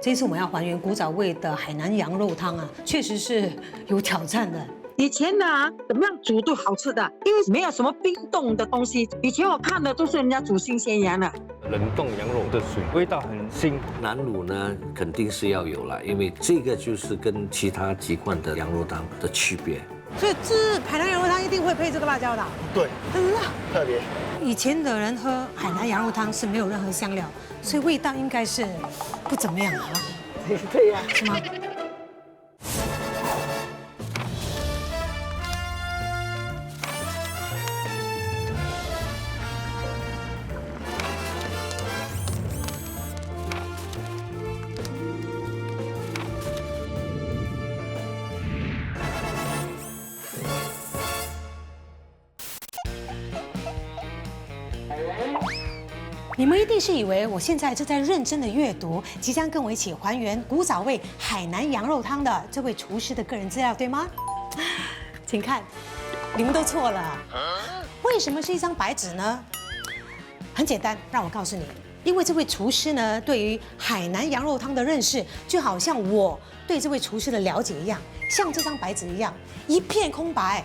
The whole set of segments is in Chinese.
这一次我们要还原古早味的海南羊肉汤啊，确实是有挑战的。以前的怎么样煮都好吃的，因为没有什么冰冻的东西。以前我看的都是人家煮新鲜羊的，冷冻羊肉的水，味道很腥。南乳呢，肯定是要有啦，因为这个就是跟其他籍贯的羊肉汤的区别。所以这海南羊肉汤一定会配这个辣椒的。对，很辣。特别。以前的人喝海南羊肉汤是没有任何香料，所以味道应该是不怎么样啊。对呀，是吗？你们一定是以为我现在正在认真的阅读即将跟我一起还原古早味海南羊肉汤的这位厨师的个人资料，对吗？请看，你们都错了。为什么是一张白纸呢？很简单，让我告诉你，因为这位厨师呢，对于海南羊肉汤的认识，就好像我对这位厨师的了解一样，像这张白纸一样，一片空白。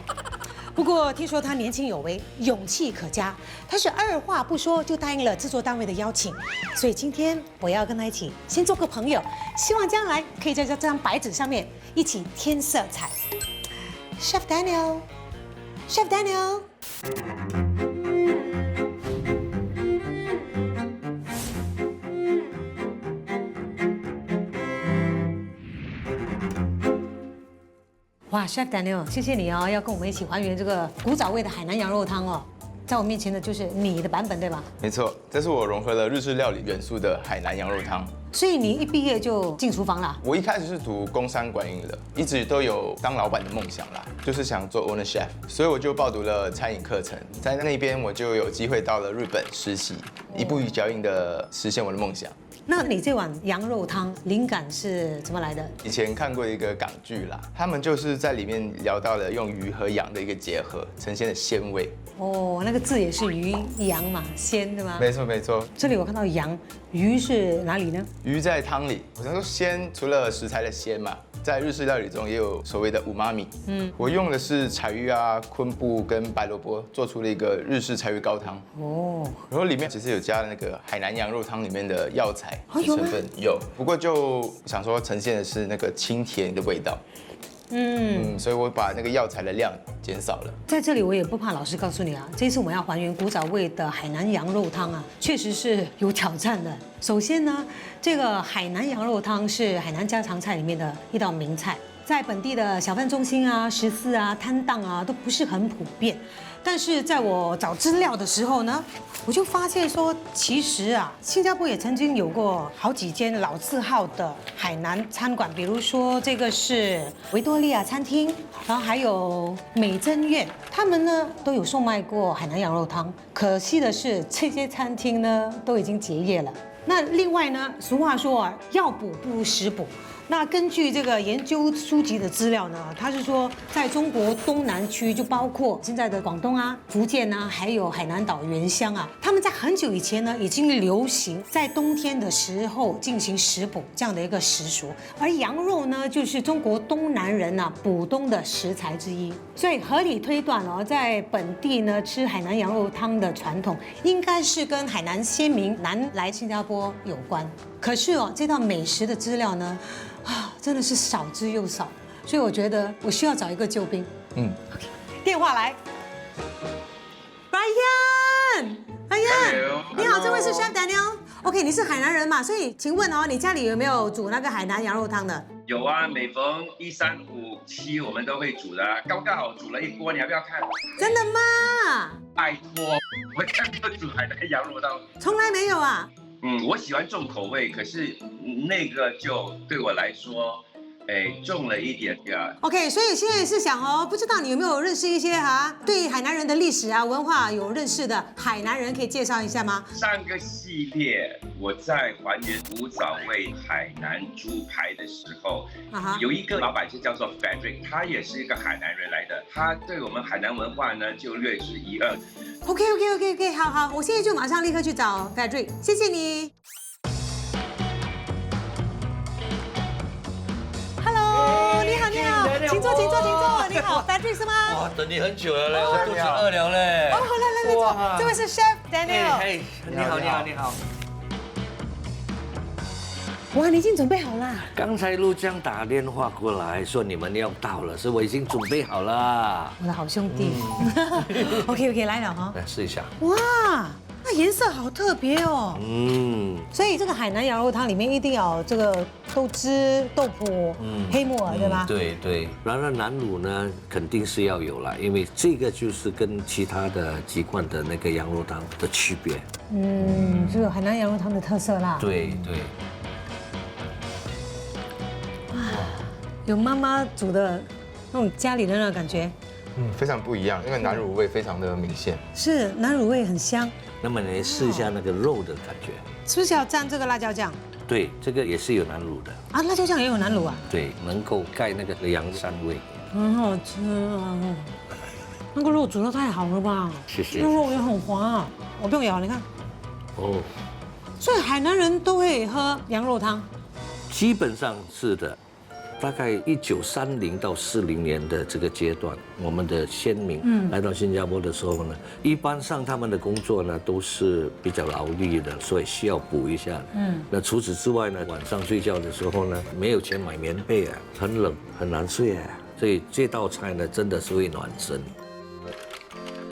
不过听说他年轻有为，勇气可嘉，他是二话不说就答应了制作单位的邀请，所以今天我要跟他一起先做个朋友，希望将来可以在这张白纸上面一起添色彩。Chef Daniel，Chef Daniel。哇 ，Chef Daniel， 谢谢你哦，要跟我们一起还原这个古早味的海南羊肉汤哦。在我面前的就是你的版本，对吧？没错，这是我融合了日式料理元素的海南羊肉汤。所以你一毕业就进厨房了？我一开始是读工商管理的，一直都有当老板的梦想啦，就是想做 owner chef， 所以我就报读了餐饮课程，在那边我就有机会到了日本实习，一步一脚印的实现我的梦想。那你这碗羊肉汤灵感是怎么来的？以前看过一个港剧啦，他们就是在里面聊到了用鱼和羊的一个结合，呈现的鲜味。哦，那个字也是鱼羊嘛，鲜对吗？没错没错。这里我看到羊，鱼是哪里呢？鱼在汤里。我想说鲜，除了食材的鲜嘛，在日式料理中也有所谓的五妈米。我用的是柴鱼啊、昆布跟白萝卜做出了一个日式柴鱼高汤。哦，然后里面其实有加了那个海南羊肉汤里面的药材成分，有。不过就想说呈现的是那个清甜的味道。所以我把那个药材的量减少了。在这里我也不怕老师告诉你啊，这一次我们要还原古早味的海南羊肉汤啊，确实是有挑战的。首先呢，这个海南羊肉汤是海南家常菜里面的一道名菜，在本地的小贩中心啊、食肆啊、摊档啊都不是很普遍。但是在我找资料的时候呢，我就发现说，其实啊，新加坡也曾经有过好几间老字号的海南餐馆，比如说这个是维多利亚餐厅，然后还有美珍苑，他们呢都有售卖过海南羊肉汤。可惜的是，这些餐厅呢都已经结业了。那另外呢，俗话说啊，药补不如食补。那根据这个研究书籍的资料呢，他是说，在中国东南区，就包括现在的广东啊、福建啊，还有海南岛原乡啊，他们在很久以前呢，已经流行在冬天的时候进行食补这样的一个习俗。而羊肉呢，就是中国东南人补冬的食材之一，所以合理推断哦，在本地呢吃海南羊肉汤的传统，应该是跟海南先民南来新加坡有关。可是哦，这道美食的资料呢，真的是少之又少，所以我觉得我需要找一个救兵。OK， 电话来 ，Ryan， 你好，这位是 Chef Daniel。OK， 你是海南人嘛，所以请问哦，你家里有没有煮那个海南羊肉汤的？有啊，每逢1、3、5、7我们都会煮的，刚刚好煮了一锅，你要不要看？真的吗？拜托，我看过煮海南羊肉汤，从来没有啊。我喜欢重口味，可是那个就对我来说，重了一点呀。OK， 所以现在是想哦，不知道你有没有认识一些对海南人的历史啊、文化有认识的海南人，可以介绍一下吗？上个系列我在还原古早味海南猪排的时候，有一个老板就叫做 Frederick， 他也是一个海南人来的，他对我们海南文化呢就略知一二。OK， 好，我现在就马上立刻去找 Frederick， 谢谢你。请坐，请坐，请坐。你好 ，Patrick 是吗？哇，等你很久了嘞，我肚子饿了嘞。哦，来，坐。这位是 Chef Daniel。嘿，你好，你好，你好。哇，你已经准备好了。刚才陆江打电话过来说你们要到了，所以我已经准备好了。我的好兄弟。OK， 来了哈。来试一下。哇，那颜色好特别哦。所以这个海南羊肉汤里面一定要有这个豆汁、豆腐、黑木耳，对吧？对。然后南乳呢，肯定是要有了，因为这个就是跟其他的籍贯的那个羊肉汤的区别。就有海南羊肉汤的特色啦。对。有妈妈煮的那种家里的那种感觉。非常不一样，因为南乳味非常的明显。是，南乳味很香。那么你试一下那个肉的感觉。是不是要蘸这个辣椒酱？对，这个也是有南乳的。啊，辣椒酱也有南乳啊？对，能够盖那个羊膻味。很好吃啊！那个肉煮得太好了吧？谢谢。那肉也很滑，我不用咬，你看。哦。所以海南人都会喝羊肉汤。基本上是的。大概1930到40年的这个阶段，我们的先民来到新加坡的时候呢，一般上他们的工作呢都是比较劳力的，所以需要补一下。那除此之外呢，晚上睡觉的时候呢，没有钱买棉被啊，很冷很难睡啊，所以这道菜呢真的是会暖身。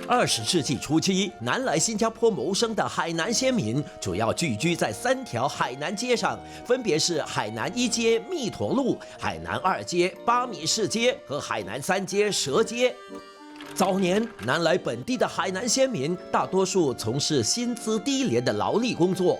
20世纪初期，南来新加坡谋生的海南先民主要聚居在3条海南街上，分别是海南1街密陀路、海南2街巴米士街和海南3街蛇街。早年南来本地的海南先民大多数从事薪资低廉的劳力工作。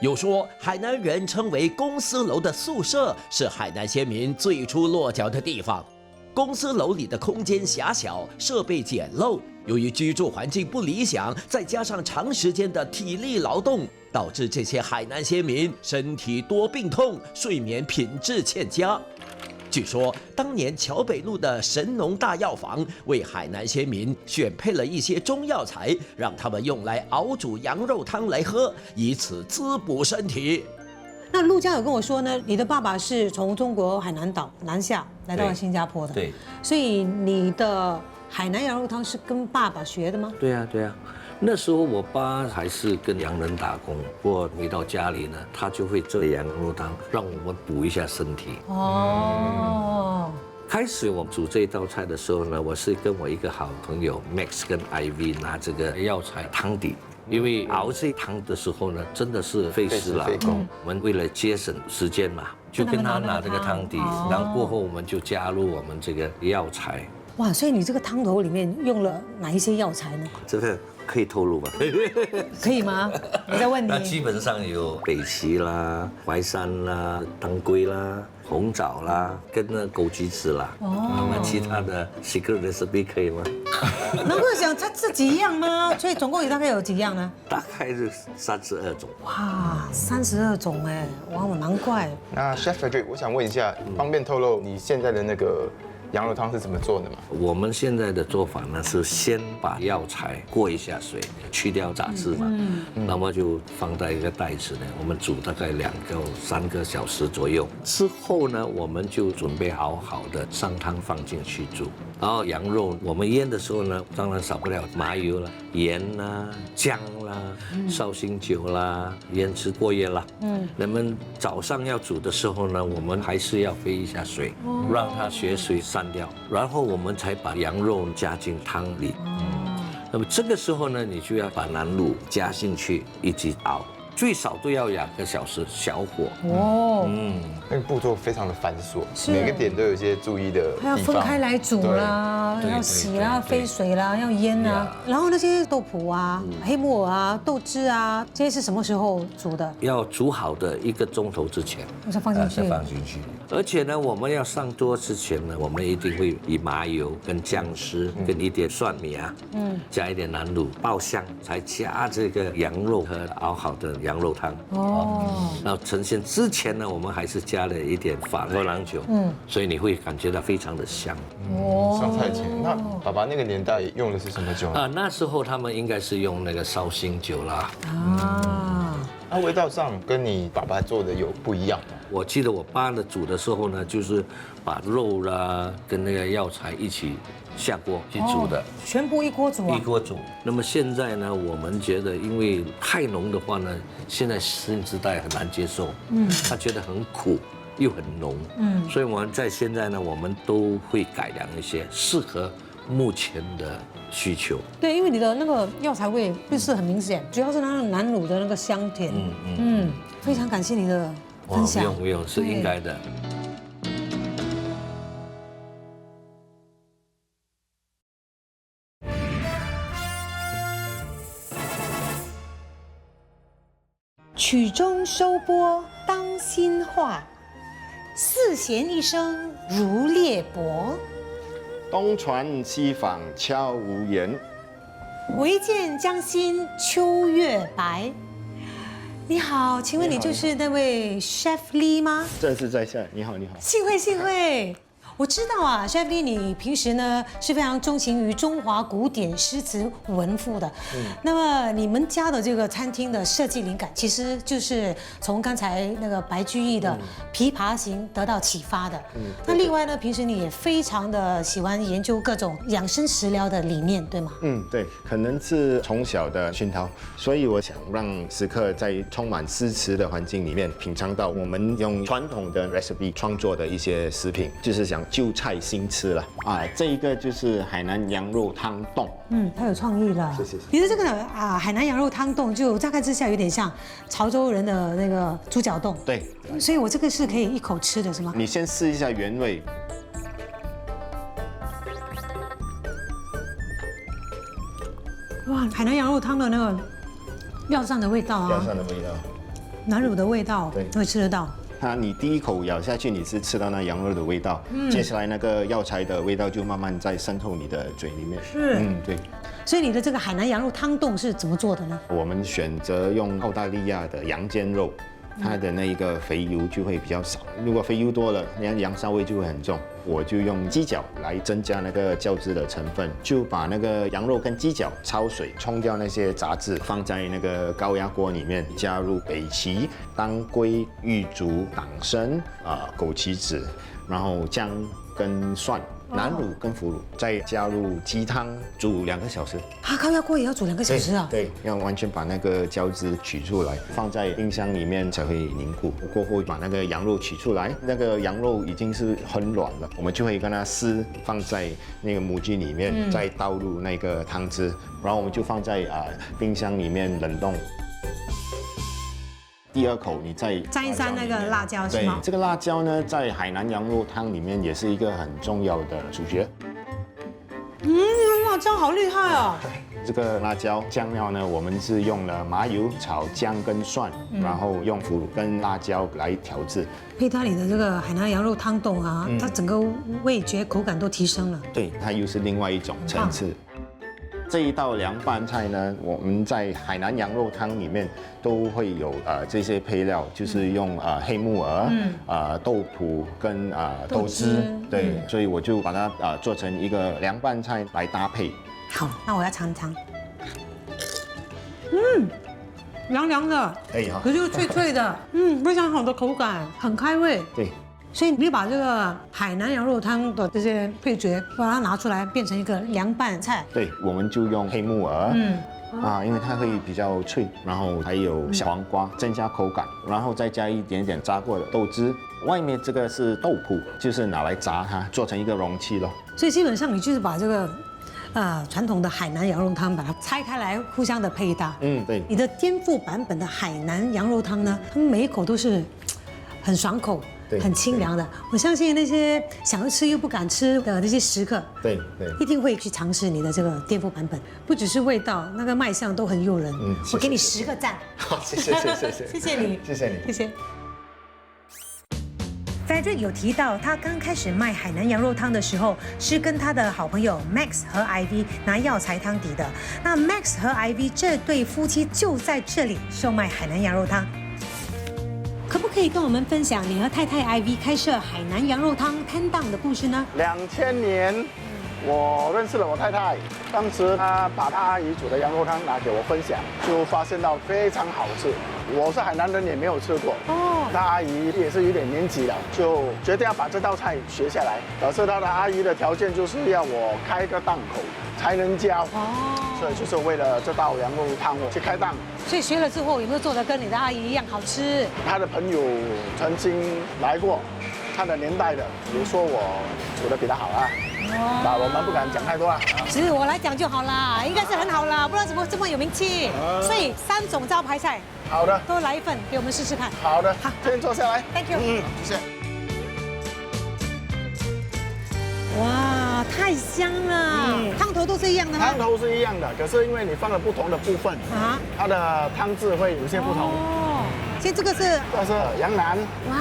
有说海南人称为公司楼的宿舍是海南先民最初落脚的地方。公司楼里的空间狭小，设备简陋，由于居住环境不理想，再加上长时间的体力劳动，导致这些海南先民身体多病痛，睡眠品质欠佳。据说当年桥北路的神农大药房为海南先民选配了一些中药材，让他们用来熬煮羊肉汤来喝，以此滋补身体。那陆江有跟我说呢，你的爸爸是从中国海南岛南下来到了新加坡的，对，所以你的海南羊肉汤是跟爸爸学的吗？对啊。那时候我爸还是跟洋人打工，不过回到家里呢，他就会做羊肉汤，让我们补一下身体。开始我们煮这道菜的时候呢，我是跟我一个好朋友 Max 跟 Ivy 拿这个药材汤底。因为熬这汤的时候呢，真的是费时了。我们为了节省时间嘛，就跟他拿这个汤底，然后过后我们就加入我们这个药材。哇，所以你这个汤头里面用了哪一些药材呢？这个可以透露吗？可以吗？我在问你。那基本上有北芪啦、淮山啦、当归啦、红枣啦，跟那枸杞子啦。那其他的 secret recipe 可以吗？难怪想它这几样吗？所以总共大概有几样呢？大概是32种。哇，32种哎，哇，难怪。那 Chef Frederick， 我想问一下，方便透露你现在的那个羊肉汤是怎么做的吗？我们现在的做法呢是先把药材过一下水，去掉杂质嘛，那么就放在一个袋子呢，我们煮大概2个3个小时左右。之后呢，我们就准备好的上汤放进去煮。然后羊肉我们腌的时候呢，当然少不了麻油啦、盐啦、姜啦、绍兴酒啦，腌制过夜啦。那么早上要煮的时候呢，我们还是要飞一下水，让它血水散掉，然后我们才把羊肉加进汤里。那么这个时候呢，你就要把南乳加进去，一起熬。最少都要2个小时，小火。那个步骤非常的繁琐，每个点都有一些注意的地方。它要分开来煮啦，要洗啦，飞水啦，要腌啊。然后那些豆腐啊、黑木耳啊、豆汁啊，这些是什么时候煮的？要煮好的1个钟头之前，再放进去。再放进去。而且呢，我们要上桌之前呢，我们一定会以麻油、跟姜丝、跟一点蒜米啊，加一点南乳爆香，才加这个羊肉和熬好的羊肉汤。然后呈现之前呢，我们还是加了一点法国郎酒，所以你会感觉到非常的香。上菜前，那爸爸那个年代用的是什么酒呢？那时候他们应该是用那个绍兴酒啦。那味道上跟你爸爸做的有不一样吗？我记得我爸呢煮的时候呢，就是把肉啦跟那个药材一起下锅去煮的，全部一锅煮啊一。锅煮。那么现在呢，我们觉得因为太浓的话呢，现在新时代很难接受，他觉得很苦又很浓，所以我们在现在呢，我们都会改良一些，适合目前的需求。对，因为你的那个药材味不是很明显，主要是那个南乳的那个香甜。非常感谢你的分享。不用，是应该的。曲终收拨当心画，四弦一声如裂帛。东传西舫悄无言，唯见江心秋月白。你好，请问你就是那位 Chef Lee 吗？正是在下。你好，你好。幸会幸会。我知道啊，Chef Lee，你平时呢是非常钟情于中华古典诗词文赋的。那么你们家的这个餐厅的设计灵感，其实就是从刚才那个白居易的《琵琶行》得到启发的。那另外呢，平时你也非常的喜欢研究各种养生食疗的理念，对吗？对，可能是从小的熏陶，所以我想让食客在充满诗词的环境里面品尝到我们用传统的 recipe 创作的一些食品，就是想旧菜新吃了啊。这一个就是海南羊肉汤冻，太有创意了。是。你的这个海南羊肉汤冻，就乍看之下有点像潮州人的那个猪脚冻。对，所以我这个是可以一口吃的，是吗？你先试一下原味。哇，海南羊肉汤的那个料上的味道啊，料上的味道，南乳的味道，对会吃得到。你第一口咬下去，你是吃到那羊肉的味道，接下来那个药材的味道就慢慢在渗透你的嘴里面。是，对。所以你的这个海南羊肉汤冻是怎么做的呢？我们选择用澳大利亚的羊肩肉，它的那一个肥油就会比较少。如果肥油多了，那羊骚味就会很重。我就用鸡脚来增加那个胶质的成分，就把那个羊肉跟鸡脚焯水，冲掉那些杂质，放在那个高压锅里面，加入北芪、当归、玉竹、党参、枸杞子，然后姜跟蒜。南乳跟腐乳，再加入鸡汤煮2个小时。高压锅也要煮2个小时啊？对，要完全把那个胶质取出来，放在冰箱里面才会凝固。过后把那个羊肉取出来，那个羊肉已经是很软了，我们就会跟它撕，放在那个母鸡里面，再倒入那个汤汁，然后我们就放在冰箱里面冷冻。第2口你再沾一沾那个辣椒是吗？对，这个辣椒呢，在海南羊肉汤里面也是一个很重要的主角。辣椒好厉害啊！这个辣椒酱料呢，我们是用了麻油炒姜跟蒜，然后用腐乳跟辣椒来调制。配搭你的这个海南羊肉汤冻啊，它整个味觉口感都提升了。对，它又是另外一种层次。这一道凉拌菜呢，我们在海南羊肉汤里面都会有这些配料，就是用黑木耳、豆腐跟豆汁，对，所以我就把它做成一个凉拌菜来搭配。好，那我要尝尝。凉凉的，可以哈，可是又脆脆的，非常好的口感，很开胃。对。所以你把这个海南羊肉汤的这些配角，把它拿出来变成一个凉拌菜。对，我们就用黑木耳，因为它会比较脆，然后还有小黄瓜增加口感，然后再加一点点炸过的豆汁。外面这个是豆腐，就是拿来炸它，做成一个容器咯。所以基本上你就是把这个传统的海南羊肉汤把它拆开来，互相的配搭。对。你的颠覆版本的海南羊肉汤呢，它们每一口都是很爽口。很清凉的，我相信那些想要吃又不敢吃的那些食客，对，一定会去尝试你的这个颠覆版本。不只是味道，那个卖相都很诱人。我给你10个赞。好，谢谢你，谢谢你。谢谢。Frederick 有提到，他刚开始卖海南羊肉汤的时候，是跟他的好朋友 Max 和 Ivy 拿药材汤底的。那 Max 和 Ivy 这对夫妻就在这里售卖海南羊肉汤。可不可以跟我们分享你和太太 Ivy 开设海南羊肉汤摊档的故事呢？ 2000年我认识了我太太，当时她把她阿姨煮的羊肉汤拿给我分享，就发现到非常好吃。我是海南人，也没有吃过。她阿姨也是有点年纪了，就决定要把这道菜学下来。可是她的阿姨的条件就是要我开个档口才能教。所以就是为了这道羊肉汤我去开档。所以学了之后有没有做的跟你的阿姨一样好吃？她的朋友曾经来过，她的年代的也说我煮的比她好啊。那我们不敢讲太多啊。只是我来讲就好啦，应该是很好啦，不然怎么这么有名气？所以3种招牌菜，好的，都来一份给我们试试看。好的，好，先坐下来。 Thank you。谢谢。哇，太香了！汤头都是一样的吗？汤头是一样的，可是因为你放了不同的部分啊，它的汤质会有些不同。哦，其实这个是羊腩。哇，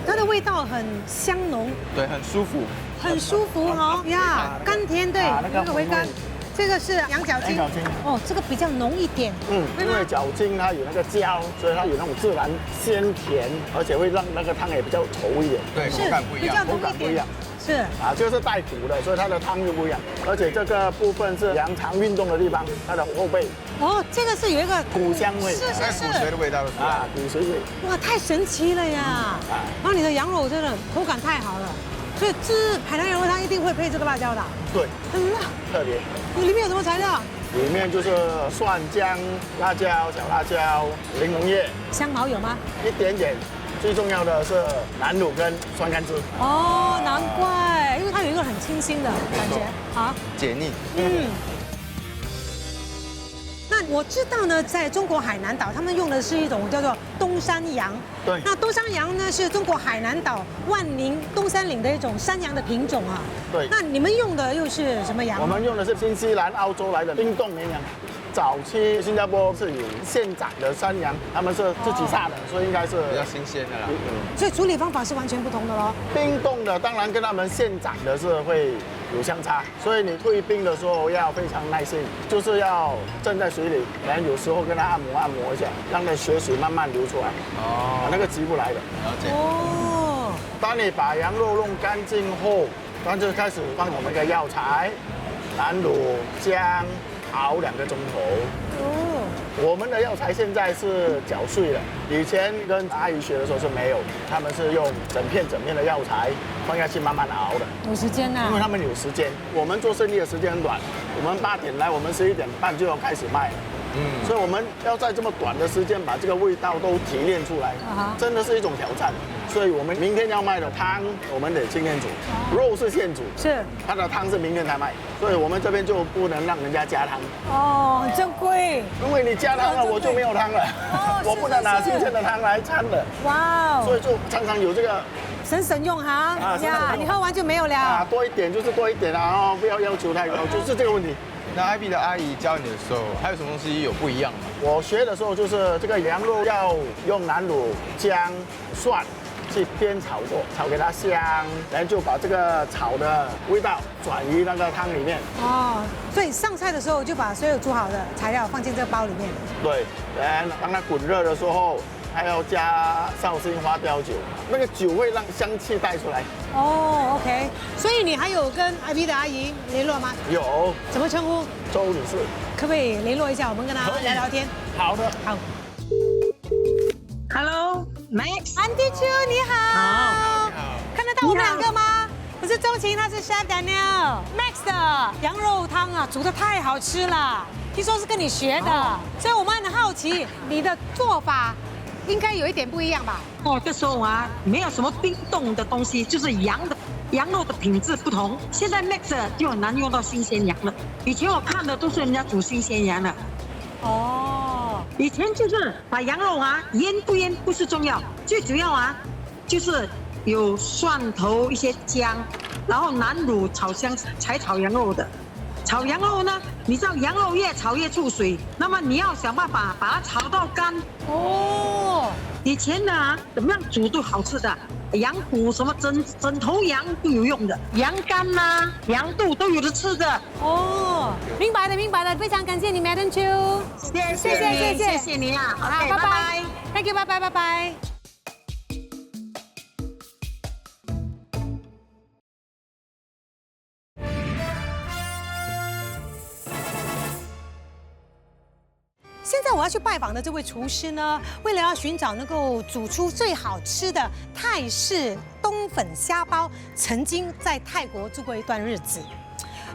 它的味道很香浓，对，很舒服，很舒服哦呀，甘甜对，那个回甘。这个是羊角筋，哦，这个比较浓一点。因为角筋它有那个胶，所以它有那种自然鲜甜，而且会让那个汤也比较稠一点。对，口感不一样，口感不一样。是就是带骨的，所以它的汤就不一样。而且这个部分是羊肠运动的地方，它的后背。哦，这个是有一个骨香味，是骨髓的味道啊，骨髓味。哇，太神奇了呀！然后你的羊肉真的口感太好了，所以吃海南羊肉汤一定会配这个辣椒的。对，很辣，特别。你里面有什么材料？里面就是蒜姜、辣椒、小辣椒、柠檬叶。香茅有吗？一点点。最重要的是南乳跟酸甘汁。哦，难怪，因为它有一个很清新的感觉，好解腻。那我知道呢，在中国海南岛，他们用的是一种叫做东山羊。对。那东山羊呢，是中国海南岛万宁东山岭的一种山羊的品种啊。对。那你们用的又是什么羊？我们用的是新西兰、澳洲来的冰冻绵羊。早期新加坡是有现宰的山羊，他们是自己杀的，所以应该是比较新鲜的啦。所以处理方法是完全不同的咯。冰冻的当然跟他们现宰的是会有相差，所以你退冰的时候要非常耐心，就是要浸在水里，然后有时候跟它按摩一下，让那血水慢慢流出来。哦，那个急不来的。了解。哦。当你把羊肉弄干净后，然后就开始放我们的药材，南乳、姜。熬2个钟头。哦，我们的药材现在是搅碎了，以前跟阿姨学的时候是没有，他们是用整片的药材放下去慢慢熬的。有时间呐？因为他们有时间，我们做生意的时间很短，我们8点来，我们11点半就要开始卖了。所以我们要在这么短的时间把这个味道都提炼出来，真的是一种挑战。所以我们明天要卖的汤，我们得今天煮，肉是现煮，是它的汤是明天才卖，所以我们这边就不能让人家加汤。哦，很珍贵。因为你加汤了，我就没有汤了，我不能拿新鲜的汤来掺了。哇哦！所以就常常有这个省用哈呀，你喝完就没有了啊，多一点就是多一点啊，哦，不要要求太高，就是这个问题。那艾比的阿姨教你的时候，还有什么东西有不一样吗？我学的时候就是这个羊肉要用南乳、姜、蒜去煸炒过，炒给它香，然后就把这个炒的味道转移那个汤里面。哦，所以上菜的时候就把所有煮好的材料放进这个包里面。对，然后当它滚热的时候，还要加绍兴花雕酒，那个酒会让香气带出来。哦 ，OK， 所以你还有跟艾比的阿姨联络吗？有。怎么称呼？周女士。可不可以联络一下，我们跟她聊聊天？好的，好。Hello Max， 安迪秋你好。好，看得到我们2个吗？我是周晴，他是 Chef Daniel。Max 的羊肉汤啊，煮得太好吃了，听说是跟你学的，所以我们很好奇你的做法应该有一点不一样吧？哦，这时候啊，没有什么冰冻的东西，就是羊肉的品质不同。现在 Max 就很难用到新鲜羊了，以前我看的都是人家煮新鲜羊的。哦，以前就是把羊肉啊腌不腌不是重要，最主要啊就是有蒜头一些姜，然后南乳炒香才炒羊肉的。炒羊肉呢，你知道羊肉越炒越出水，那么你要想办法把它炒到干。哦，以前呢怎么样煮都好吃的，羊骨什么整头羊都有用的，羊肝呐、羊肚都有的吃的。哦，明白了，非常感谢你 Madam Chu， 谢谢你啊，好，拜拜 ，Thank you， 拜拜。要去拜访的这位厨师呢，为了要寻找能够煮出最好吃的泰式冬粉虾包，曾经在泰国住过一段日子。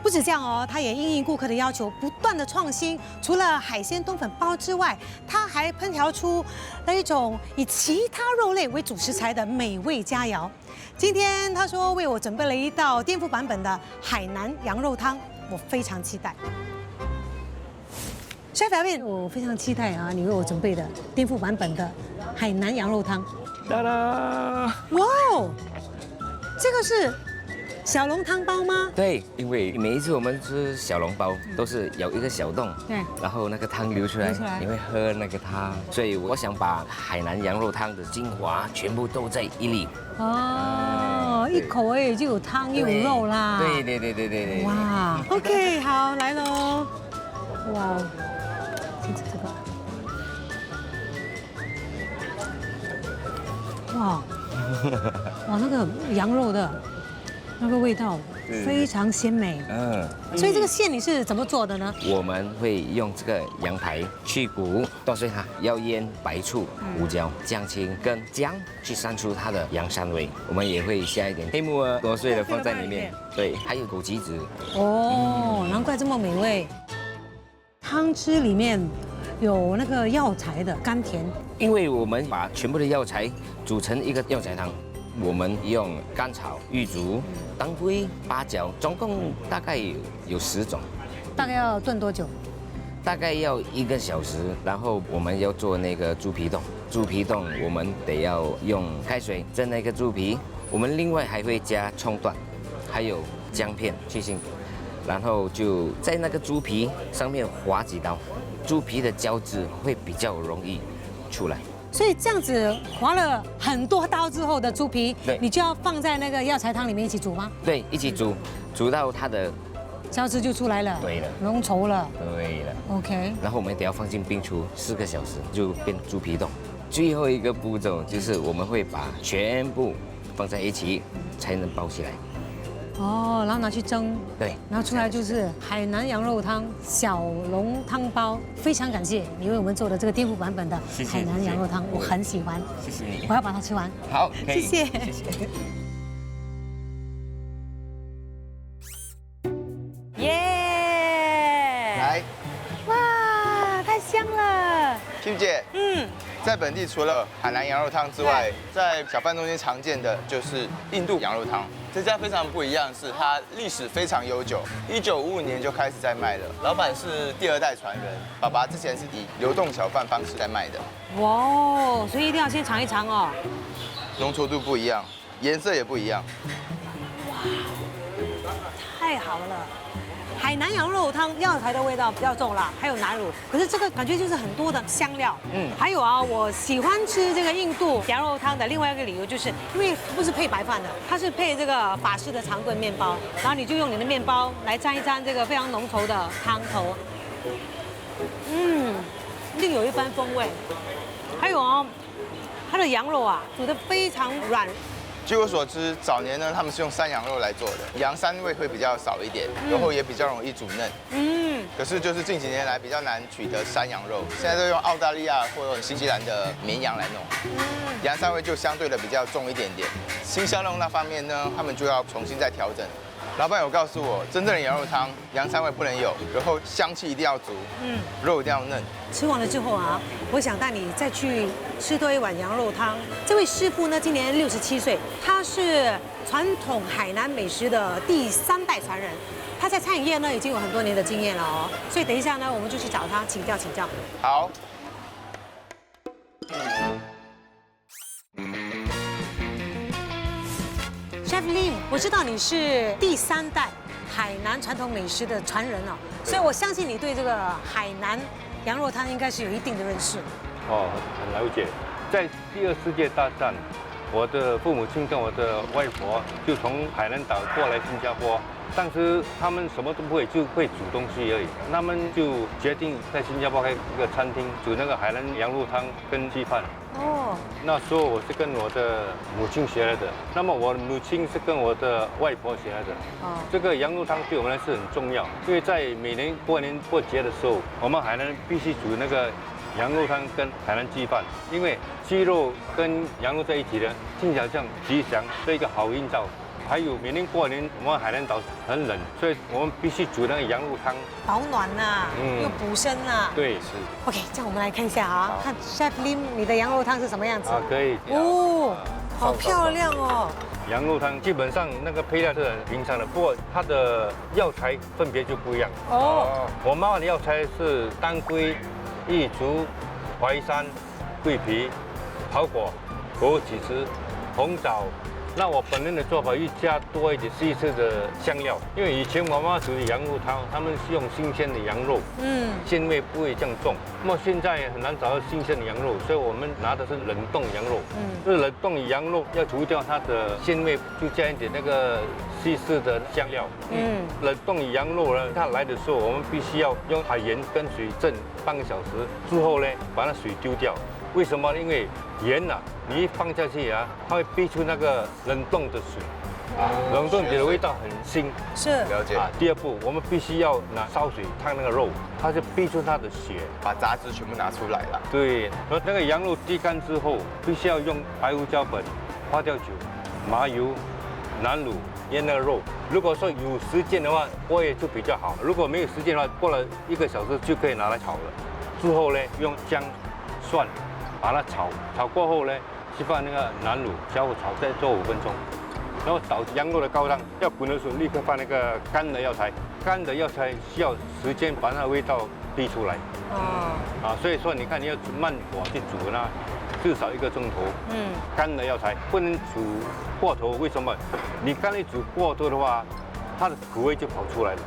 不止这样哦，他也因应顾客的要求，不断的创新。除了海鲜冬粉包之外，他还烹调出了一种以其他肉类为主食材的美味佳肴。今天他说为我准备了一道颠覆版本的海南羊肉汤，我非常期待。Chef Alvin，我非常期待啊，你为我准备的颠覆版本的海南羊肉汤。哒啦！哇哦，这个是小笼汤包吗？对，因为每一次我们吃小笼包都是有一个小洞，对，然后那个汤流出来，你会喝那个汤，所以我想把海南羊肉汤的精华全部都在一粒。哦，一口而已就有汤又有肉啦。对。哇 ，OK， 好，来喽。哇，先吃这个。哇，哇，那个羊肉的。那个味道非常鲜美，所以这个馅你是怎么做的呢？我们会用这个羊排去骨剁碎它，要腌白醋、胡椒、姜青跟姜去散出它的羊膻味。我们也会下一点黑木耳剁碎的放在里面，对，还有枸杞子。哦，难怪这么美味。汤汁里面有那个药材的甘甜，因为我们把全部的药材煮成一个药材汤。我们用甘草、玉竹、当归、八角，总共大概有10种。大概要炖多久？大概要1个小时。然后我们要做那个猪皮冻，猪皮冻我们得要用开水蒸那个猪皮。我们另外还会加葱段，还有姜片去腥，然后就在那个猪皮上面划几刀，猪皮的胶质会比较容易出来。所以这样子划了很多刀之后的猪皮，你就要放在那个药材汤里面一起煮吗？对，一起煮，煮到它的胶质就出来了，对了，浓稠了，对了 ，OK。然后我们得要放进冰橱4个小时，就变猪皮冻。最后一个步骤就是我们会把全部放在一起，才能包起来。哦，然后拿去蒸，对，然后出来就是海南羊肉汤小笼汤包。非常感谢你为我们做的这个颠覆版本的海南羊肉汤，我很喜欢，谢谢你，我要把它吃完。好，谢谢，谢谢。耶！来，哇，太香了。 Kim 姐，在本地除了海南羊肉汤之外，在小贩中心常见的就是印度羊肉汤。这家非常不一样，是它历史非常悠久，1955年就开始在卖了。老板是第2代传人，爸爸之前是以流动小贩方式在卖的。哇哦，所以一定要先尝一尝哦。浓稠度不一样，颜色也不一样。哇，太好了！海南羊肉汤药材的味道比较重啦，还有南乳，可是这个感觉就是很多的香料。还有啊，我喜欢吃这个印度羊肉汤的另外一个理由就是，因为不是配白饭的，它是配这个法式的长棍面包，然后你就用你的面包来沾一沾这个非常浓稠的汤头，另有一番风味。还有啊，它的羊肉啊煮得非常软。 据我所知，早年呢，他们是用山羊肉来做的，羊膻味会比较少一点，然后也比较容易煮嫩。可是就是近几年来比较难取得山羊肉，现在都用澳大利亚或者新西兰的绵羊来弄，羊膻味就相对的比较重一点点。新香肉那方面呢，他们就要重新再调整。老板有告诉我，真正的羊肉汤，羊膻味不能有，然后香气一定要足，肉一定要嫩。吃完了之后啊，我想带你再去吃多一碗羊肉汤。这位师傅呢，今年67岁，他是传统海南美食的第3代传人。他在餐饮业呢已经有很多年的经验了哦，所以等一下呢，我们就去找他请教请教。好。Chef Lim， 我知道你是第3代海南传统美食的传人哦，所以我相信你对这个海南羊肉汤应该是有一定的认识。哦，很了解。在第2次世界大战，我的父母亲跟我的外婆就从海南岛过来新加坡。当时他们什么都不会，就会煮东西而已。他们就决定在新加坡开一个餐厅，煮那个海南羊肉汤跟鸡饭。哦，那时候我是跟我的母亲学来的，那么我的母亲是跟我的外婆学来的。哦，这个羊肉汤对我们来说很重要，因为在每年过年过节的时候，我们海南人必须煮那个羊肉汤跟海南鸡饭，因为鸡肉跟羊肉在一起呢，听起来像吉祥，是一个好运兆。还有每年过年，我们海南岛很冷，所以我们必须煮那个羊肉汤，保暖呐，又补身呐。对，是。 OK， 这样我们来看一下啊，看 Chef Lim， 你的羊肉汤是什么样子？啊，可以。哦，好漂亮哦。羊肉汤基本上那个配料是很平常的，不过它的药材分别就不一样。哦，我妈妈的药材是当归、益竹、淮山、桂皮、桃果、枸杞子、红枣。 那我本人的做法又加多一点西式的香料，因为以前我妈妈煮的羊肉汤，他们是用新鲜的羊肉，鲜味不会这样重。那么现在很难找到新鲜的羊肉，所以我们拿的是冷冻羊肉。这冷冻羊肉要除掉它的鲜味，就加一点那个西式的香料。冷冻羊肉呢，它来的时候我们必须要用海盐跟水浸半个小时，之后呢把那水丢掉。 为什么？因为盐呐、你一放下去啊，它会逼出那个冷冻的水，冷冻水的味道很腥。是，了解。第二步，我们必须要拿烧水烫那个肉，它就逼出它的血，把杂质全部拿出来了。对，然后那个羊肉滴干之后，必须要用白胡椒粉、花椒酒、麻油、南乳腌那个肉。如果说有时间的话，锅也就比较好；如果没有时间的话，过了1个小时就可以拿来炒了。之后呢，用姜、蒜。 把它炒过后呢，去放那个南乳，小火炒，再做5分钟，然后倒羊肉的高汤，要滚的时候立刻放那个干的药材，干的药材需要时间把那个味道逼出来。所以说你看你要慢火去煮呢，至少1个钟头。干的药材不能煮过头，为什么？你干一煮过头的话，它的苦味就跑出来了。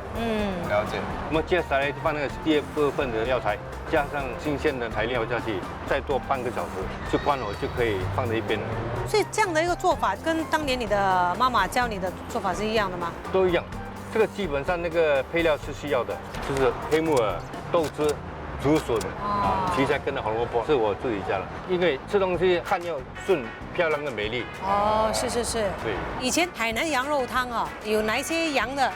了解。那么接下来放那个第2部分的药材。 加上新鲜的材料下去，再做半个小时，就关火就可以放在一边了。所以这样的一个做法，跟当年你的妈妈教你的做法是一样的吗？都一样，这个基本上那个配料是需要的，就是黑木耳、豆汁、竹笋芹菜跟着红萝卜，是我自己加的。因为吃东西看要顺、漂亮跟美丽。是。对。以前海南羊肉汤啊，有哪一些羊的？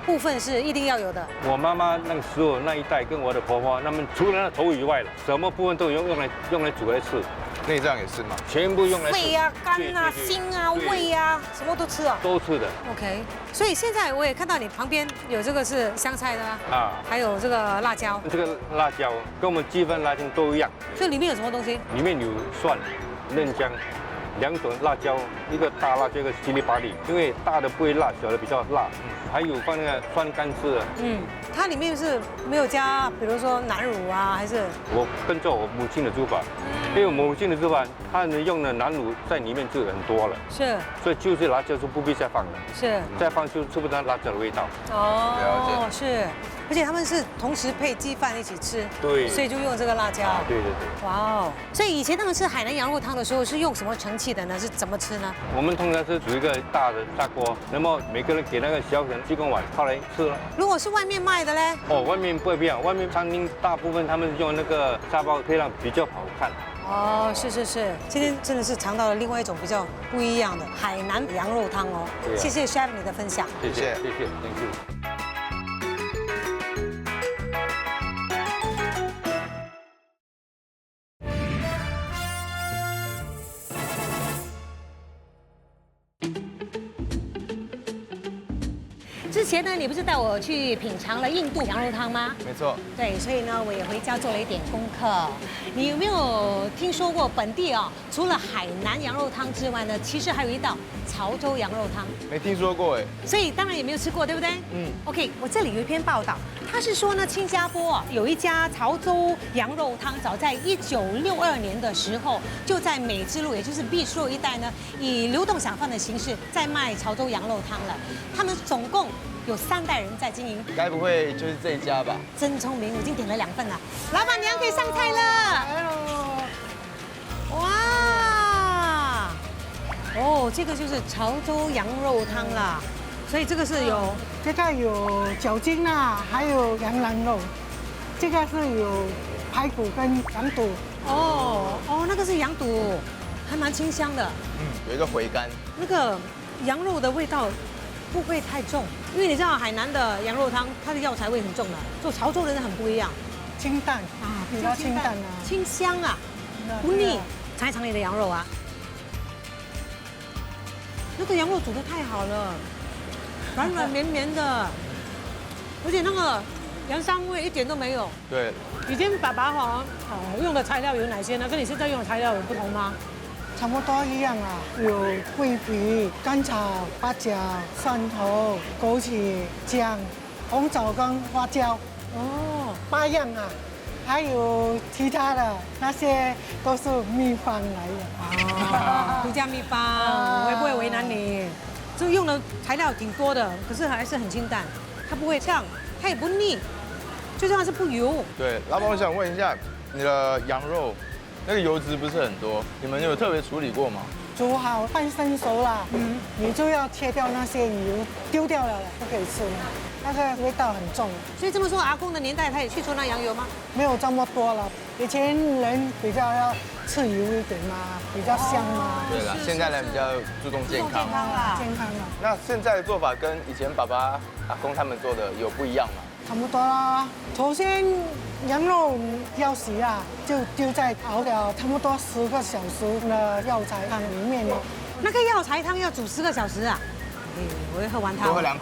部分是一定要有的。我妈妈那个时候那一代跟我的婆婆，他们除了那头以外了，什么部分都用来煮来吃。内脏也是吗？全部用来吃。肺啊、肝啊、心啊、胃啊，什么都吃啊。都吃的。OK， 所以现在我也看到你旁边有这个是香菜的啊，还有这个辣椒。这个辣椒跟我们鸡饭辣椒都一样。这里面有什么东西？里面有蒜、嫩姜。 2种辣椒，一个大辣椒，一个吉利巴利，因为大的不会辣，小的比较辣。还有放那个酸甘蔗的。它里面是没有加，比如说南乳啊，还是？我跟着我母亲的做法，因为母亲的做法，她用的南乳在里面就很多了。是。所以就是辣椒就不必再放了。是。再放就吃不到辣椒的味道。哦，是。 而且他们是同时配鸡饭一起吃，对，所以就用这个辣椒。对。哇哦！所以以前他们吃海南羊肉汤的时候是用什么盛器的呢？是怎么吃呢？我们通常是煮一个大的砂锅，那么每个人给那个小几公碗泡来吃了。如果是外面卖的嘞？外面不一样，外面餐厅大部分他们用那个沙包配上比较好看。是。今天真的是尝到了另外一种比较不一样的海南羊肉汤哦。谢谢 Chef 你的分享。谢谢，Thank you。 之前呢，你不是带我去品尝了印度羊肉汤吗？没错。对，所以呢，我也回家做了一点功课。你有没有听说过本地啊？除了海南羊肉汤之外呢，其实还有一道潮州羊肉汤。没听说过哎。所以当然也没有吃过，对不对？OK， 我这里有一篇报道，他是说呢，新加坡有一家潮州羊肉汤，早在1962年的时候，就在美之路，也就是碧树路一带呢，以流动小贩的形式在卖潮州羊肉汤了。他们总共有3代人在经营，该不会就是这一家吧？真聪明，我已经点了2份了。老板娘可以上菜了。哇！这个就是潮州羊肉汤啦。所以这个是有，这个有酒精啦，还有羊腩肉，这个是有排骨跟羊肚。那个是羊肚，还蛮清香的。有一个回甘。那个羊肉的味道不会太重，因为你知道海南的羊肉汤，它的药材味很重的，做潮州人很不一样。清淡啊，比较清淡啊，清香啊，不腻。尝一尝你的羊肉啊，那个羊肉煮得太好了，软软绵绵的，而且那个羊膻味一点都没有。对，以前爸爸用的材料有哪些呢？跟你现在用的材料有不同吗？差不多一样啊，有桂皮、甘草、八角、蒜头、枸杞、姜、红枣跟花椒。哦，8样啊。还有其他的那些都是秘方来的哦，独家秘方，我也不会为难你。这用的材料挺多的，可是还是很清淡，它不会呛，它也不腻，最重要是不油。对，老板，我想问一下，你的羊肉那个油脂不是很多，你们有特别处理过吗？煮好半生熟了，你就要切掉那些油，丢掉了就可以吃了。那个味道很重，所以这么说，阿公的年代他也去除那羊油吗？没有这么多了。以前人比较要吃油一点嘛，比较香嘛。对了，现在人比较注重健康。健康了。那现在的做法跟以前爸爸、阿公他们做的有不一样吗？差不多啦。首先，羊肉要洗啊，就丢在熬了差不多10个小时的药材汤里面哦。那个药材汤要煮10个小时啊？我会喝完汤。多喝2口。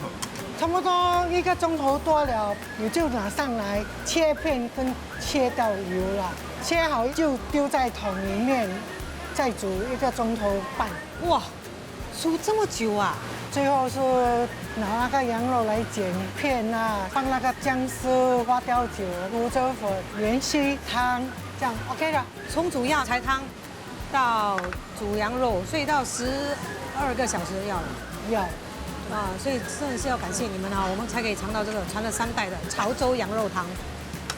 差不多1个钟头多了，你就拿上来切片跟切掉油了，切好就丢在桶里面，再煮1个钟头半。哇，煮这么久啊！最后是拿那个羊肉来剪片啊，放那个姜丝、花雕酒、胡椒粉、元须汤，这样 OK 了。从煮药材汤到煮羊肉，所以到12个小时要。啊，所以真的是要感谢你们啊，我们才可以尝到这个传了3代的潮州羊肉汤，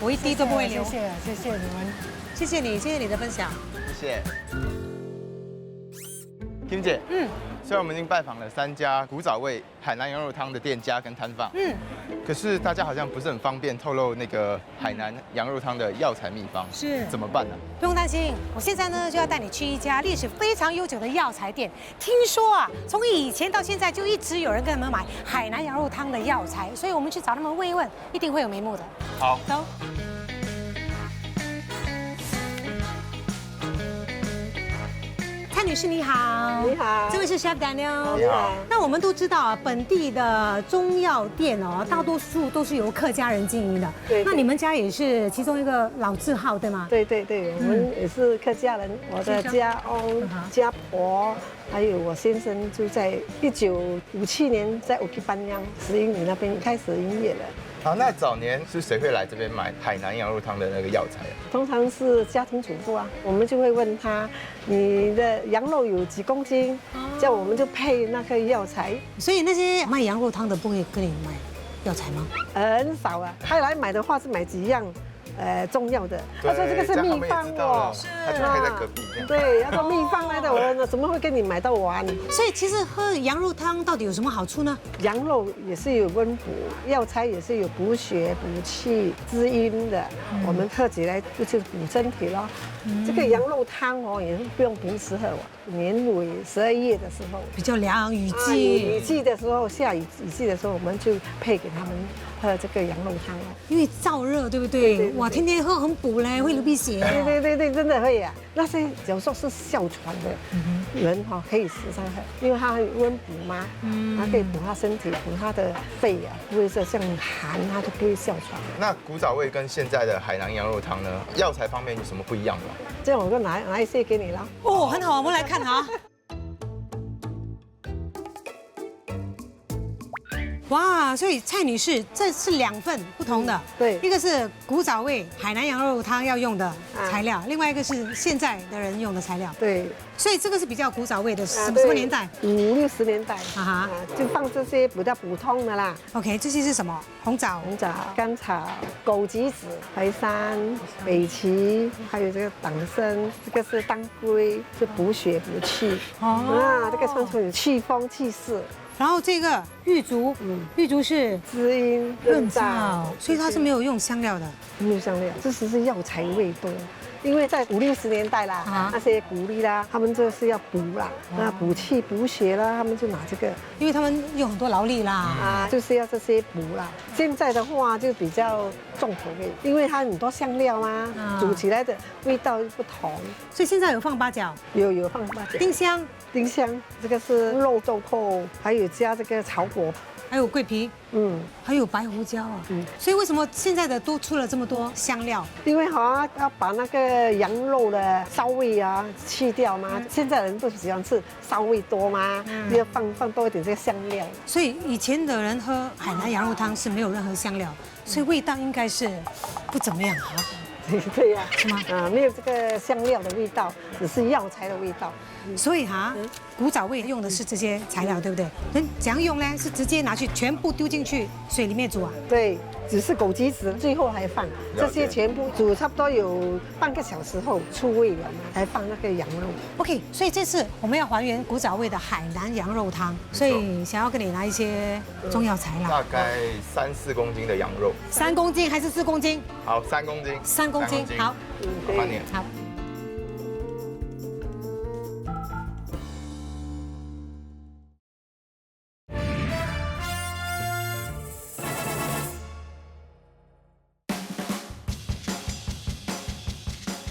我一滴都不会留。谢谢你们，谢谢你的分享。谢谢。Kim 姐，虽然我们已经拜访了3家古早味海南羊肉汤的店家跟摊贩，可是大家好像不是很方便透露那个海南羊肉汤的药材秘方，是怎么办呢？不用担心，我现在呢就要带你去一家历史非常悠久的药材店。听说啊，从以前到现在就一直有人跟他们买海南羊肉汤的药材，所以我们去找他们问一问，一定会有眉目的。好，走。蔡女士你好，你好，这位是 Chef Daniel，你好。那我们都知道啊，本地的中药店哦，大多数都是由客家人经营的。对。那你们家也是其中一个老字号，对吗？对，我们也是客家人，我的家翁、家婆，还有我先生就在1957年在乌基班央石英里那边开始营业了。好，那早年是谁会来这边买海南羊肉汤的那个药材啊？通常是家庭主妇啊，我们就会问他，你的羊肉有几公斤，这样我们就配那个药材。所以那些卖羊肉汤的不会跟你买药材吗？很少啊，他来买的话是买几样。中药的，他说这个是秘方哦，他就开在隔壁。对，他说秘方来的，我怎么会跟你买到完？所以其实喝羊肉汤到底有什么好处呢？羊肉也是有温补，药材也是有补血、补气、滋阴的。我们喝起来就是补身体咯。这个羊肉汤哦，也是不用平时喝，年尾12月的时候比较凉，雨季。雨季的时候，下雨季的时候，我们就配给他们喝这个羊肉汤哦。因为燥热，对不对？哇，天天喝很补嘞，会流鼻血。对，真的会呀。那些有时候是哮喘的人哈，可以时常喝，因为它很温补嘛，它可以补他身体，补他的肺啊，不会说像寒，它就不会哮喘。那古早味跟现在的海南羊肉汤呢，药材方面有什么不一样吗？这样我就拿一些给你了。哦，很好，我们来看哈。哇，所以蔡女士，这是2份不同的，对，一个是古早味海南羊肉汤要用的材料，另外一个是现在的人用的材料，对，所以这个是比较古早味的，什么年代？50、60年代，就放这些比较普通的啦。OK， 这些是什么？红枣、甘草、枸杞子、淮山、北芪，还有这个党参，这个是当归，是补血补气。这个算是有祛风祛湿。然后这个玉竹，玉竹是滋阴润燥，所以它是没有用香料的，没有香料，这是药材味多。因为在50、60年代啦，那些古力啦，他们就是要补啦，那补气补血啦，他们就拿这个，因为他们用很多劳力啦，就是要这些补啦。现在的话就比较重口味，因为它很多香料嘛，煮起来的味道不同。所以现在有放八角，有放八角，丁香，这个是肉豆蔻，还有加这个草果。还有桂皮，还有白胡椒啊，所以为什么现在的都出了这么多香料？因为要把那个羊肉的骚味啊去掉嘛。现在人不喜欢吃骚味多嘛，要放多一点这个香料。所以以前的人喝海南羊肉汤是没有任何香料，所以味道应该是不怎么样啊。对呀，是吗？没有这个香料的味道，只是药材的味道。所以古早味用的是这些材料，对不对？怎样用呢？是直接拿去全部丢进去水里面煮啊？对，只是枸杞子，最后还放这些全部煮差不多有半个小时后出味了嘛，才放那个羊肉。OK， 所以这次我们要还原古早味的海南羊肉汤，所以想要跟你拿一些中药材啦。大概3、4公斤的羊肉。3公斤还是4公斤？好，3公斤。3公斤，好，慢点。好。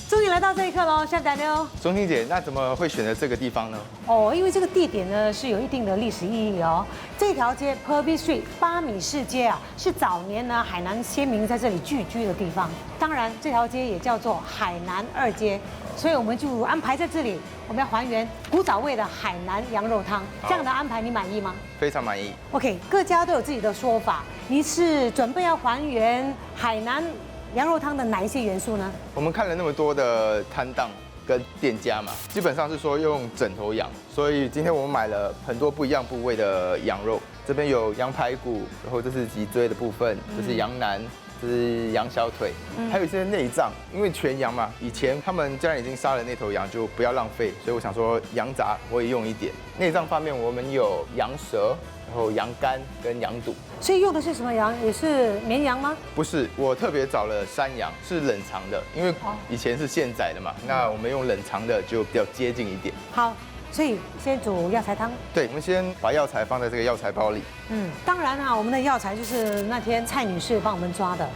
终于来到这一刻喽，夏仔妞。钟欣姐，那怎么会选择这个地方呢？因为这个地点呢是有一定的历史意义哦。这条街 Purvis Street 8米市街啊，是早年呢海南先民在这里聚居的地方。当然，这条街也叫做海南2街，所以我们就安排在这里，我们要还原古早味的海南羊肉汤。这样的安排你满意吗？非常满意。OK， 各家都有自己的说法。你是准备要还原海南羊肉汤的哪一些元素呢？我们看了那么多的摊档跟店家嘛，基本上是说用整头羊，所以今天我们买了很多不一样部位的羊肉。这边有羊排骨，然后这是脊椎的部分，这是羊腩，这是羊小腿，还有一些内脏。因为全羊嘛，以前他们家人已经杀了那头羊，就不要浪费，所以我想说羊杂我也用一点。内脏方面我们有羊舌，然后羊肝跟羊肚。所以用的是什么羊？也是绵羊吗？不是，我特别找了山羊，是冷藏的，因为以前是现宰的嘛，那我们用冷藏的就比较接近一点。好，所以先煮药材汤。对，我们先把药材放在这个药材包里。当然我们的药材就是那天蔡女士帮我们抓的。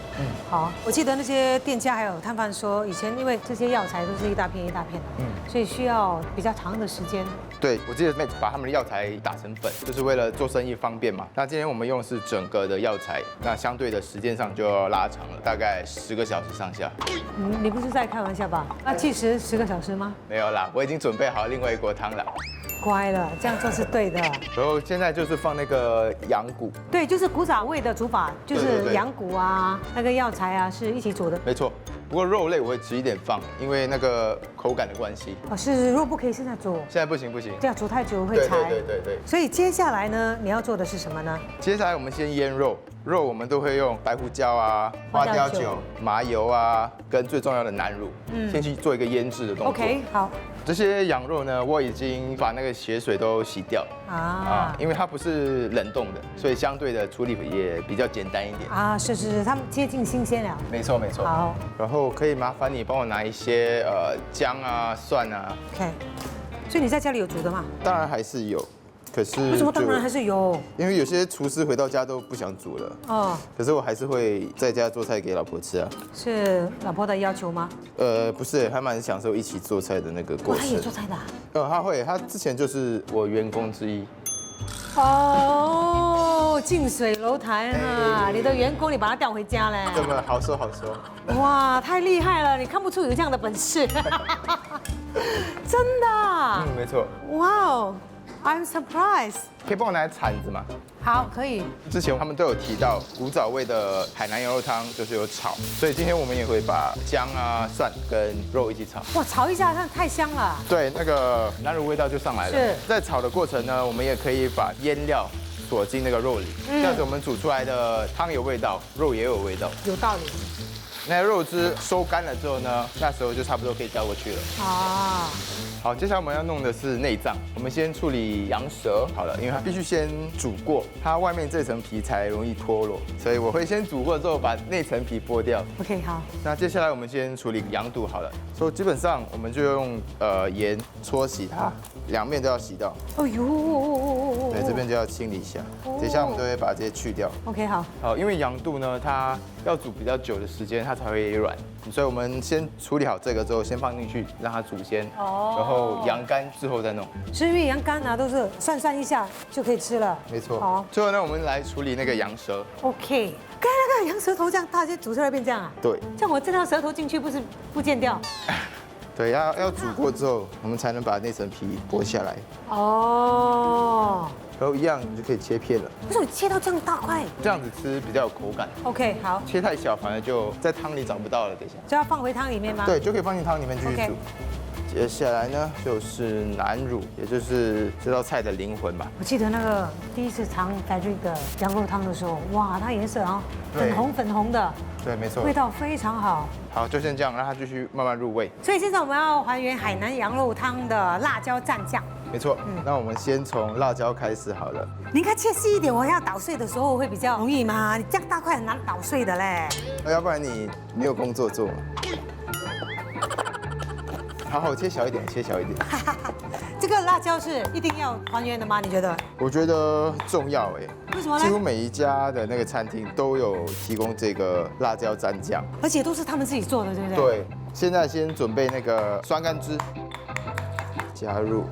好，我记得那些店家还有摊贩说，以前因为这些药材都是一大片一大片的，所以需要比较长的时间。对，我记得 Max 把他们的药材打成粉，就是为了做生意方便嘛。那今天我们用的是整个的药材，那相对的时间上就要拉长了，大概10个小时上下。你不是在开玩笑吧？那计时10个小时吗？没有啦，我已经准备好另外一锅汤了。乖了，这样做是对的。然后现在就是放那个羊骨。对，就是古早味的煮法，就是羊骨啊，那个药材啊是一起煮的。没错。不过肉类我会迟一点放，因为那个口感的关系。是肉不可以现在煮。现在不行。这样煮太久会柴。对。所以接下来呢，你要做的是什么呢？接下来我们先腌肉，肉我们都会用白胡椒啊、花雕酒、麻油啊，跟最重要的南乳，先去做一个腌制的动作。OK， 好。这些羊肉呢，我已经把那个血水都洗掉因为它不是冷冻的，所以相对的处理也比较简单一点是，他们接近新鲜了。没错。好，然后可以麻烦你帮我拿一些姜啊、蒜啊。OK， 所以你在家里有煮的吗？当然还是有。可是为什么当然还是有？因为有些厨师回到家都不想煮了可是我还是会在家做菜给老婆吃啊。是老婆的要求吗？不是，还蛮享受一起做菜的那个过程。他也做菜的他会，他之前就是我员工之一。近水楼台你的员工你把他调回家嘞？这么好说。哇，太厉害了！你看不出有这样的本事，真的。没错。哇，I'm surprised。可以帮我拿铲子吗？好，可以。之前他们都有提到古早味的海南羊肉汤就是有炒，所以今天我们也会把姜啊、蒜跟肉一起炒。哇，炒一下，它太香了。对，那个南乳味道就上来了。是。在炒的过程呢，我们也可以把腌料锁进那个肉里，这样子我们煮出来的汤有味道，肉也有味道。有道理。那肉汁收干了之后呢，那时候就差不多可以倒过去了。好，接下来我们要弄的是内脏，我们先处理羊舌好了，因为它必须先煮过，它外面这层皮才容易脱落，所以我会先煮过之后把内层皮剥掉。OK， 好。那接下来我们先处理羊肚好了，所以基本上我们就用盐搓洗它，两面都要洗到。哎呦，对，这边就要清理一下。等一下我们都会把这些去掉。OK， 好。好，因为羊肚呢，它要煮比较久的时间，它才会软，所以我们先处理好这个之后，先放进去让它煮先，然后羊肝之后再弄。至于羊肝啊，都是涮一下就可以吃了。没错。好，最后呢，我们来处理那个羊舌。OK， 刚才那个羊舌头这样大些煮出来变这样啊？对。这样我这条舌头进去不是不见掉？对，要煮过之后，我们才能把那层皮剥下来。哦。然后一样，你就可以切片了。为什么切到这样大块？这样子吃比较有口感。OK， 好。切太小，反而就在汤里找不到了。等一下。就要放回汤里面吗？对，就可以放进汤里面继续煮。 OK 接下来呢，就是南乳，也就是这道菜的灵魂吧。我记得那个第一次尝 Frederick 的羊肉汤的时候，哇，它颜色啊粉红的，对，没错，味道非常好。好，就先这样，让它继续慢慢入味。所以现在我们要还原海南羊肉汤的辣椒蘸酱。没错，那我们先从辣椒开始好了。你应该切细一点，我要捣碎的时候会比较容易嘛。你这样大块很难捣碎的嘞。要不然你没有工作做嘛。好，切小一点，切小一点。这个辣椒是一定要还原的吗？你觉得？我觉得重要哎。为什么呢？几乎每一家的那个餐厅都有提供这个辣椒蘸酱，而且都是他们自己做的，对不对？对。现在先准备那个酸甘汁，加入，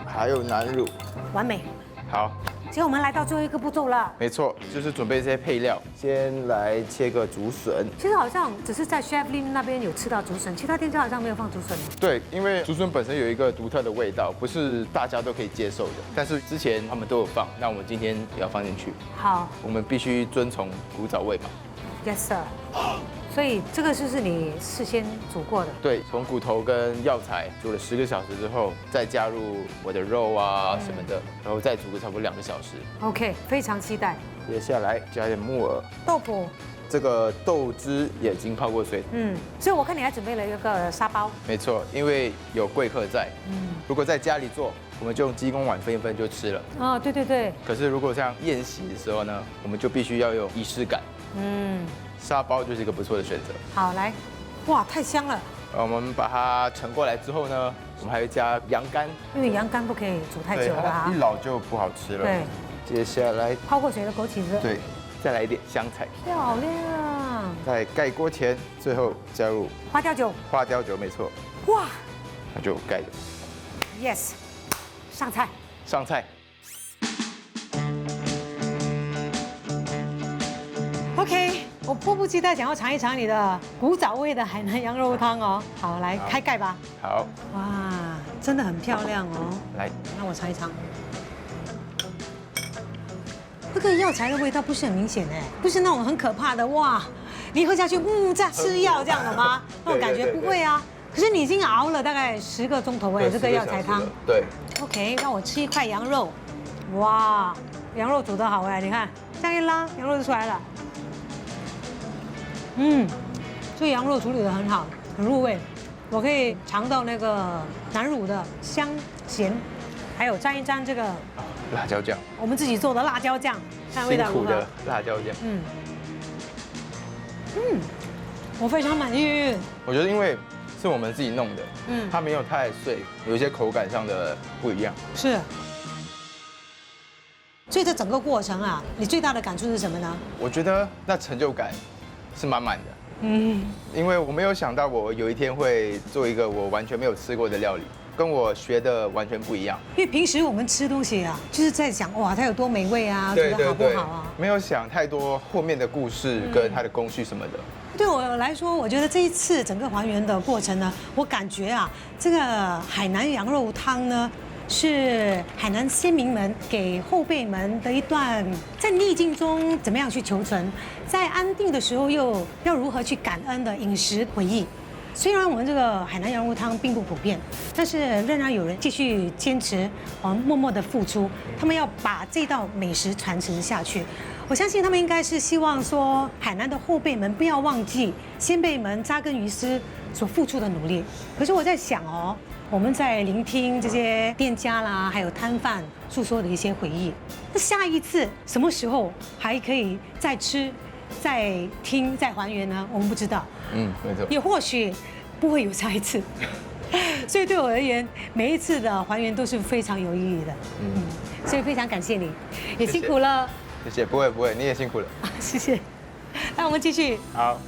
还有南乳，完美。好。 结果我们来到最后一个步骤了。没错，就是准备这些配料。先来切个竹笋。其实好像只是在 Chef Lim 那边有吃到竹笋，其他店家好像没有放竹笋。对，因为竹笋本身有一个独特的味道，不是大家都可以接受的。但是之前他们都有放，那我们今天也要放进去。好，我们必须遵从古早味嘛。 Yes sir。所以这个就是你事先煮过的。对，从骨头跟药材煮了10个小时之后，再加入我的肉啊什么的，然后再煮个差不多2个小时。OK， 非常期待。接下来加点木耳、豆腐。这个豆汁也已经泡过水。所以我看你还准备了一个沙包。没错，因为有贵客在。如果在家里做，我们就用鸡公碗分一分就吃了。哦，对对对。可是如果像宴席的时候呢，我们就必须要有仪式感。沙包就是一个不错的选择。好，来，哇，太香了。我们把它盛过来之后呢，我们还会加羊肝，因为羊肝不可以煮太久了啊，一老就不好吃了。对。接下来泡过水的枸杞子。对，再来一点香菜。漂亮。在盖锅前，最后加入花雕酒。花雕酒，没错。哇。那就盖着。Yes。上菜。上菜。 OK， 我迫不及待想要尝一尝你的古早味的海南羊肉汤哦。好，来开盖吧。好。哇，真的很漂亮哦。来，让我尝一尝。这个药材的味道不是很明显哎，不是那种很可怕的哇，你喝下去在吃药这样的吗？那种感觉不会啊。可是你已经熬了大概10个钟头哎，这个药材汤。对。OK， 让我吃一块羊肉。哇，羊肉煮得好哎，你看这样一拉，羊肉就出来了。 这羊肉处理得很好，很入味，我可以尝到那个南乳的香咸，还有沾一沾这个辣椒酱，我们自己做的辣椒酱，看味道如何？辛苦的辣椒酱。我非常满意。我觉得因为是我们自己弄的，它没有太碎，有一些口感上的不一样。是。所以这整个过程啊，你最大的感触是什么呢？我觉得那成就感是满满的。因为我没有想到我有一天会做一个我完全没有吃过的料理，跟我学的完全不一样。因为平时我们吃东西啊，就是在想哇它有多美味啊，觉得好不好啊？没有想太多后面的故事跟它的工序什么的。对我来说，我觉得这一次整个还原的过程呢，我感觉啊，这个海南羊肉汤呢。 是海南先民们给后辈们的一段在逆境中怎么样去求存，在安定的时候又要如何去感恩的饮食回忆。虽然我们这个海南羊肉汤并不普遍，但是仍然有人继续坚持，默默的付出，他们要把这道美食传承下去。我相信他们应该是希望说，海南的后辈们不要忘记先辈们扎根于斯所付出的努力。可是我在想哦。我们在聆听这些店家啦，还有摊贩诉说的一些回忆。那下一次什么时候还可以再吃、再听、再还原呢？我们不知道。没错。也或许不会有下一次。所以对我而言，每一次的还原都是非常有意义的。所以非常感谢你，也辛苦了。谢谢，不会，你也辛苦了。谢谢。那我们继续。好。